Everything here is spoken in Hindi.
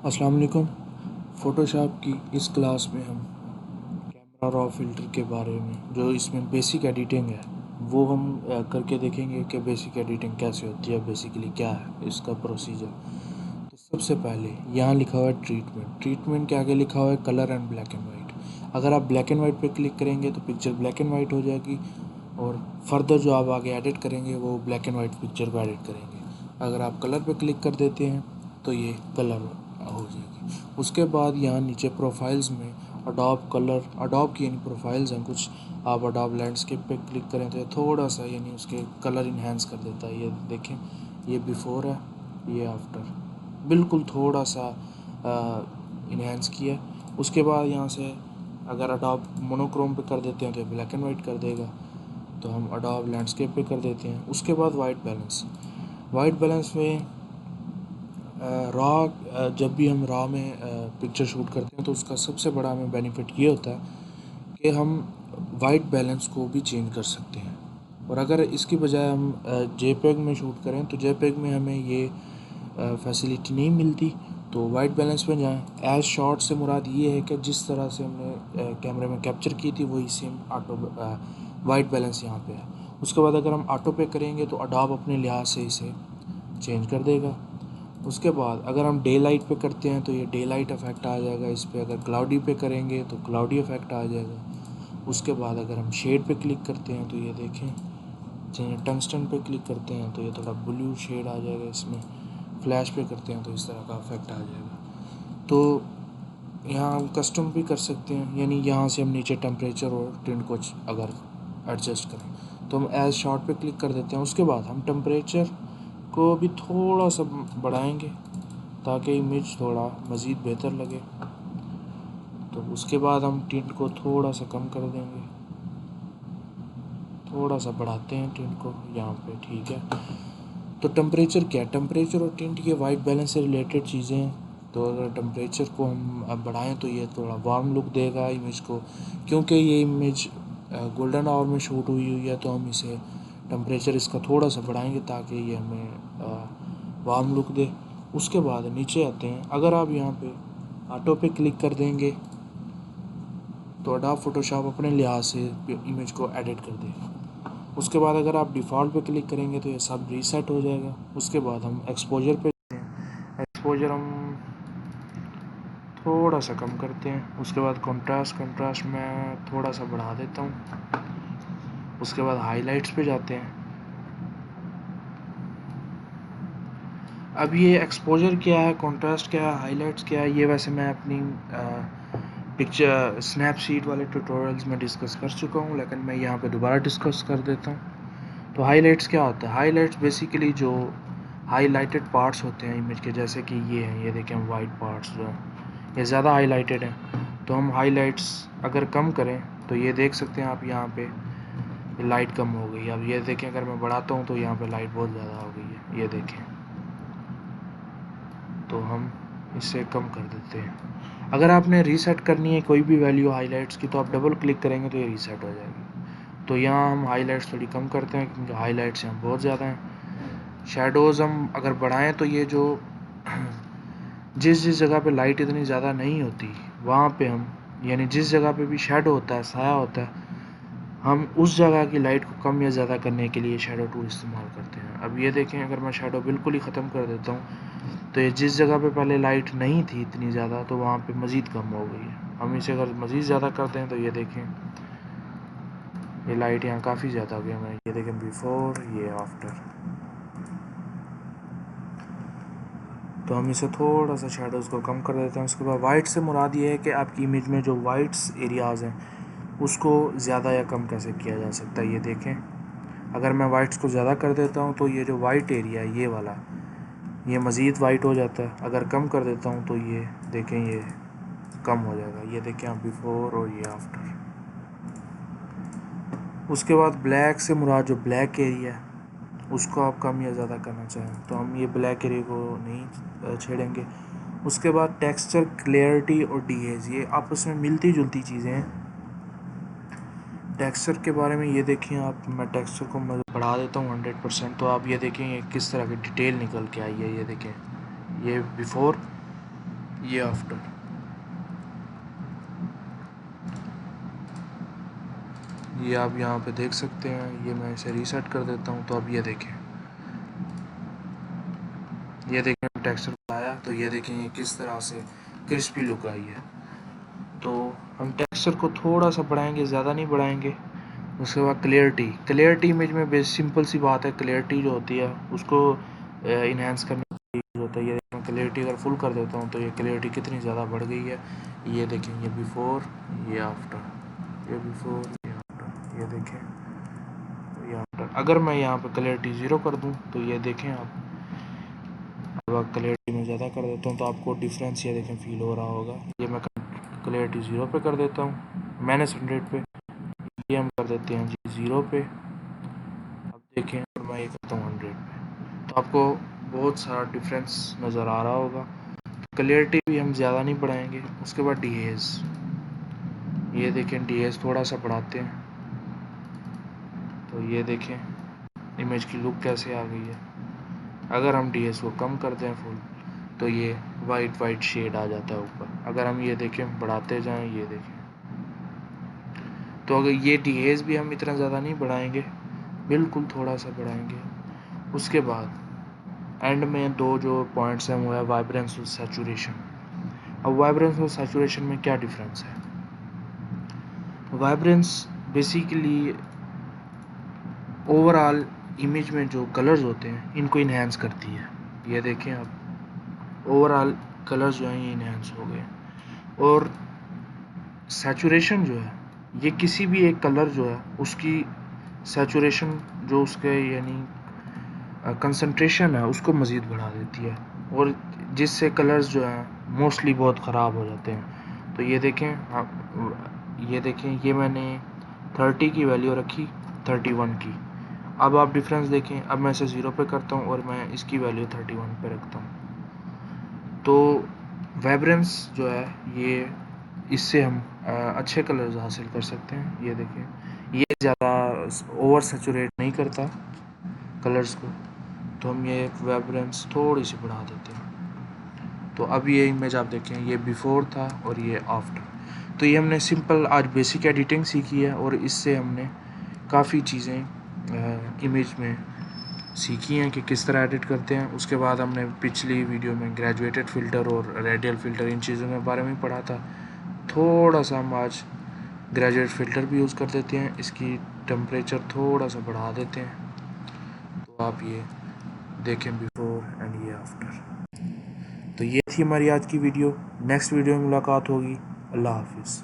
अस्सलाम वालेकुम। फ़ोटोशॉप की इस क्लास में हम कैमरा रॉ फ़िल्टर के बारे में जो इसमें बेसिक एडिटिंग है वो हम करके देखेंगे कि बेसिक एडिटिंग कैसे होती है, बेसिकली क्या है इसका प्रोसीजर। तो सबसे पहले यहाँ लिखा हुआ है ट्रीटमेंट। ट्रीटमेंट के आगे लिखा हुआ है colour and black and white. अगर आप ब्लैक एंड वाइट पे क्लिक करेंगे तो पिक्चर ब्लैक एंड वाइट हो जाएगी और फर्दर जो आप आगे एडिट करेंगे वो ब्लैक एंड वाइट पिक्चर को एडिट करेंगे। अगर आप कलर पे क्लिक कर देते हैं तो ये कलर हो जाएगी। उसके बाद यहाँ नीचे प्रोफाइल्स में अडोब कलर, अडोब की यानी प्रोफाइल्स हैं कुछ। आप अडोब लैंडस्केप पे क्लिक करें तो ये थोड़ा सा यानी उसके कलर इन्हेंस कर देता है। ये देखें, ये बिफ़ोर है, ये आफ्टर, बिल्कुल थोड़ा सा इन्हेंस किया। उसके बाद यहाँ से अगर अडोब मोनोक्रोम पे कर देते हैं तो ब्लैक एंड वाइट कर देगा। तो हम अडोब लैंडस्केप पे कर देते हैं। उसके बाद वाइट बैलेंस में रॉ, जब भी हम रॉ में पिक्चर शूट करते हैं तो उसका सबसे बड़ा हमें बेनिफिट ये होता है कि हम वाइट बैलेंस को भी चेंज कर सकते हैं। और अगर इसकी बजाय हम जेपेग में शूट करें तो जेपेग में हमें ये फैसिलिटी नहीं मिलती। तो वाइट बैलेंस में जाएँ। एज शॉट से मुराद ये है कि जिस तरह से हमने कैमरे में कैप्चर की थी वही सेम ऑटो वाइट बैलेंस यहाँ पे है। उसके बाद अगर हम ऑटो पे करेंगे तो अडोब अपने लिहाज से इसे चेंज कर देगा। उसके बाद अगर हम डे लाइट पे करते हैं तो ये डे लाइट इफ़ेक्ट आ जाएगा इस पर। अगर क्लाउडी पे करेंगे तो क्लाउडी इफ़ेक्ट आ जाएगा। उसके बाद अगर हम शेड पे क्लिक करते हैं तो ये देखें, चाहे टंगस्टन पे क्लिक करते हैं तो ये थोड़ा ब्लू शेड आ जाएगा इसमें। फ्लैश पे करते हैं तो इस तरह का इफ़ेक्ट आ जाएगा। तो यहाँ हम कस्टम भी कर सकते हैं, यानी यहाँ से हम नीचे टेम्परेचर और टिंट को अगर एडजस्ट करें तो हम एज शॉट पे क्लिक कर देते हैं। उसके बाद हम टेम्परेचर को भी थोड़ा सा बढ़ाएंगे ताकि इमेज थोड़ा मज़ीद बेहतर लगे। तो उसके बाद हम टिंट को थोड़ा सा कम कर देंगे, थोड़ा सा बढ़ाते हैं टिंट को यहाँ पे, ठीक है। तो टेम्परेचर क्या है, टेम्परेचर और टिंट ये वाइट बैलेंस से रिलेटेड चीज़ें हैं। तो अगर टेम्परेचर को हम अब बढ़ाएं तो ये थोड़ा वार्म लुक देगा इमेज को, क्योंकि ये इमेज गोल्डन आवर में शूट हुई है। तो हम इसे टेम्परेचर इसका थोड़ा सा बढ़ाएंगे ताकि ये हमें वार्म लुक दे। उसके बाद नीचे आते हैं। अगर आप यहाँ पे ऑटो पे क्लिक कर देंगे तो अडोब फोटोशॉप अपने लिहाज से इमेज को एडिट कर देगा। उसके बाद अगर आप डिफ़ॉल्ट पे क्लिक करेंगे तो ये सब रीसेट हो जाएगा। उसके बाद हम एक्सपोजर पे जाते हैं। एक्सपोजर हम थोड़ा सा कम करते हैं। उसके बाद कंट्रास्ट मैं थोड़ा सा बढ़ा देता हूँ। उसके बाद हाइलाइट्स पे जाते हैं। अब ये एक्सपोजर क्या है, कंट्रास्ट क्या है, हाइलाइट्स क्या है, ये वैसे मैं अपनी पिक्चर स्नैपसीड वाले ट्यूटोरियल्स में डिस्कस कर चुका हूँ, लेकिन मैं यहाँ पे दोबारा डिस्कस कर देता हूँ। तो हाइलाइट्स क्या होता है, हाइलाइट्स बेसिकली जो हाईलाइटेड पार्ट्स होते हैं इमेज के, जैसे कि ये हैं, ये देखें वाइट पार्ट्स जो हैं ये ज़्यादा हाईलाइटेड हैं। तो हम हाइलाइट्स अगर कम करें तो ये देख सकते हैं आप यहाँ पे लाइट कम हो गई। अब ये देखें अगर मैं बढ़ाता हूँ तो यहाँ पे लाइट बहुत ज़्यादा हो गई है, ये देखें। तो हम इसे कम कर देते हैं। अगर आपने रीसेट करनी है कोई भी वैल्यू हाइलाइट्स की तो आप डबल क्लिक करेंगे तो ये रीसेट हो जाएगी। तो यहाँ हम हाइलाइट्स थोड़ी कम करते हैं क्योंकि हाइलाइट्स यहाँ बहुत ज़्यादा हैं। शैडोज़ हम अगर बढ़ाएं तो ये जो जिस जगह पे लाइट इतनी ज़्यादा नहीं होती वहाँ पे हम, यानी जिस जगह पे भी शैडो होता है, साया होता है, हम उस जगह की लाइट को कम या ज़्यादा करने के लिए शैडो टूल इस्तेमाल करते हैं। अब ये देखें अगर मैं शैडो बिल्कुल ही ख़त्म कर देता हूँ तो ये जिस जगह पे पहले लाइट नहीं थी इतनी ज़्यादा तो वहाँ पे मज़ीद कम हो गई है। हम इसे अगर मज़ीद ज़्यादा कर दें तो ये देखें ये लाइट यहाँ काफ़ी ज़्यादा हो गई है। ये देखें बिफ़ोर, ये आफ्टर। तो हम इसे थोड़ा सा शैडोज़ को कम कर देते हैं। उसके बाद वाइट से मुराद ये है कि आपकी इमेज में जो वाइट्स एरियाज़ हैं उसको ज़्यादा या कम कैसे किया जा सकता है। ये देखें अगर मैं वाइट्स को ज़्यादा कर देता हूँ तो ये जो वाइट एरिया है ये वाला, ये मज़ीद वाइट हो जाता है। अगर कम कर देता हूँ तो ये देखें ये कम हो जाएगा। ये देखें आप बिफ़ोर और ये आफ्टर। उसके बाद ब्लैक से मुराद जो ब्लैक एरिया है उसको आप कम या ज़्यादा करना चाहें तो हम ये ब्लैक एरिया को नहीं छेड़ेंगे। उसके बाद टेक्सचर, क्लियरिटी और डीहेज ये आपस में मिलती जुलती चीज़ें हैं। टेक्सचर के बारे में ये देखें आप, मैं टेक्सचर को मैं बढ़ा देता हूँ 100%। तो आप ये देखें ये किस तरह की डिटेल निकल के आई है। ये देखें ये बिफ़ोर ये आफ्टर। ये आप यहाँ पे देख सकते हैं। ये मैं इसे रीसेट कर देता हूँ तो अब ये देखें, ये देखें टेक्सचर आया। तो ये देखें ये किस तरह से क्रिस्पी लुक आई है। तो हम टेक्सचर को थोड़ा सा बढ़ाएंगे, ज़्यादा नहीं बढ़ाएंगे। उसके बाद क्लियरिटी इमेज में बेस सिंपल सी बात है, क्लियरिटी जो होती है उसको इन्हेंस करने की ज़रूरत होता है। ये देखें क्लियरिटी अगर फुल कर देता हूँ तो ये क्लियरिटी कितनी ज़्यादा बढ़ गई है। ये देखें ये बिफ़ोर, ये आफ्टर, ये बिफ़ोर, ये आफ्टर, ये देखें ये आफ्टर। अगर मैं यहाँ पे क्लियरिटी 0 कर दूँ तो ये देखें आप, अब क्लियरिटी में ज़्यादा कर देता हूँ तो आपको डिफरेंस ये देखें फील हो रहा होगा। ये मैं क्लियरिटी 0 पे कर देता हूँ, -100 पे। ये हम कर देते हैं जी 0 पे। अब देखें और मैं ये करता हूँ 100 पे, तो आपको बहुत सारा डिफरेंस नज़र आ रहा होगा। क्लियरिटी भी हम ज़्यादा नहीं बढ़ाएंगे। उसके बाद डीएस, ये देखें डीएस थोड़ा सा बढ़ाते हैं तो ये देखें इमेज की लुक कैसे आ गई है। अगर हम डीएस को कम कर दें फुल तो ये वाइट शेड आ जाता है ऊपर। अगर हम ये देखें बढ़ाते जाएं, ये देखें, तो अगर ये डीएस भी हम इतना ज़्यादा नहीं बढ़ाएंगे, बिल्कुल थोड़ा सा बढ़ाएंगे। उसके बाद एंड में दो जो पॉइंट्स हैं वो है वाइब्रेंस और सैचुरेशन। अब वाइब्रेंस और सैचुरेशन में क्या डिफरेंस है? वाइब्रेंस बेसिकली ओवरऑल इमेज में जो कलर्स होते हैं इनको इन्हेंस करती है। ये देखें आप, ओवरऑल कलर्स जो हैं ये इन्हेंस हो गए। और सैचुरेशन जो है ये किसी भी एक कलर जो है उसकी सैचुरेशन जो उसके यानी कंसंट्रेशन है उसको मज़ीद बढ़ा देती है, और जिससे कलर्स जो हैं मोस्टली बहुत ख़राब हो जाते हैं। तो ये देखें आप, ये देखें ये मैंने 30 की वैल्यू रखी, 31 की। अब आप डिफरेंस देखें, अब मैं इसे 0 पे करता हूँ और मैं इसकी वैल्यू 31 पे रखता हूँ। तो वाइब्रेंस जो है ये, इससे हम अच्छे कलर्स हासिल कर सकते हैं। ये देखें ये ज़्यादा ओवर सैचुरेट नहीं करता कलर्स को, तो हम ये वाइब्रेंस थोड़ी सी बढ़ा देते हैं। तो अब ये इमेज आप देखें, ये बिफ़ोर था और ये आफ्टर। तो ये हमने सिंपल आज बेसिक एडिटिंग सीखी है और इससे हमने काफ़ी चीज़ें इमेज में सीखी हैं कि किस तरह एडिट करते हैं। उसके बाद हमने पिछली वीडियो में ग्रेजुएटेड फ़िल्टर और रेडियल फ़िल्टर इन चीज़ों के बारे में पढ़ा था। थोड़ा सा हम आज ग्रेजुएट फ़िल्टर भी यूज़ कर देते हैं, इसकी टेम्परेचर थोड़ा सा बढ़ा देते हैं। तो आप ये देखें बिफ़ोर एंड ये आफ्टर। तो ये थी हमारी आज की वीडियो। नेक्स्ट वीडियो में मुलाकात होगी। अल्लाह हाफिज़।